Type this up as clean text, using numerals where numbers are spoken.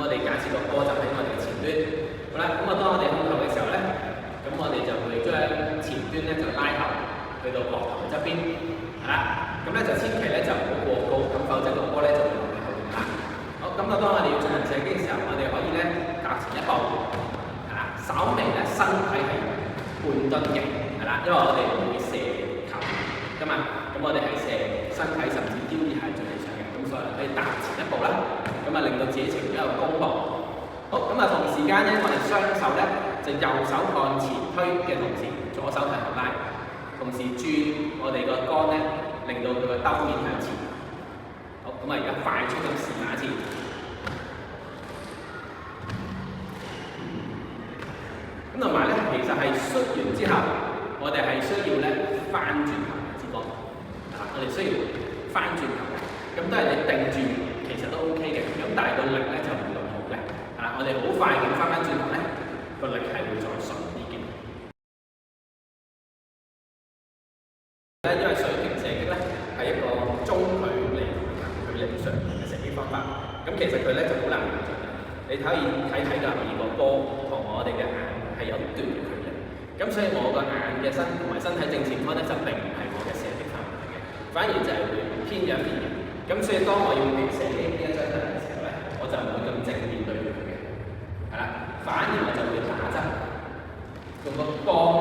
我哋假設個波就喺我哋嘅前端，好啦，咁啊當我哋控球嘅時候咧，咁我哋就會將前端咧就拉後去到膊頭側邊，係啦，咁咧就千祈咧就唔好過高，咁否則個波咧就會落喺後邊啦。好，咁啊當我哋要進行射擊嘅時候，我哋可以咧踏前一步，係啦，稍微咧身體係半蹲嘅，係啦，因為我哋唔會射球㗎嘛，咁我哋係射身體甚至腰以下最理想嘅，咁所以可以踏前一步啦，咁啊令到自己呈現一個弓步。好，咁啊同時間咧，我哋雙手咧就右手向前推嘅同時，左手向後拉，同時轉我哋個桿咧，令到佢個兜面向前。好，咁啊而家快速咁試下一次。咁同埋咧，其實係摔完之後，我哋係需要咧翻轉頭嘅支波，啊，我哋需要翻轉頭，咁都係你定住，其實都 OK 嘅，咁但係個力咧就唔會咁好嘅，啊，我哋好快咁翻轉頭咧，個力係會再順啲嘅。因為水平射擊咧係一個中距離同埋近距離上嘅射擊方法，咁其實佢咧就好難量準嘅，你可以睇㗎，而個波同我哋嘅眼係有一段嘅距離，咁所以我個眼嘅身同埋身體正前方咧就並唔係我嘅射擊範圍嚟嘅，反而就係會偏咗一邊嘅。咁所以當我要射擊呢一張出嚟嘅時候咧，我就唔會咁正面對佢嘅，係啦，反而我就會打側，用個桿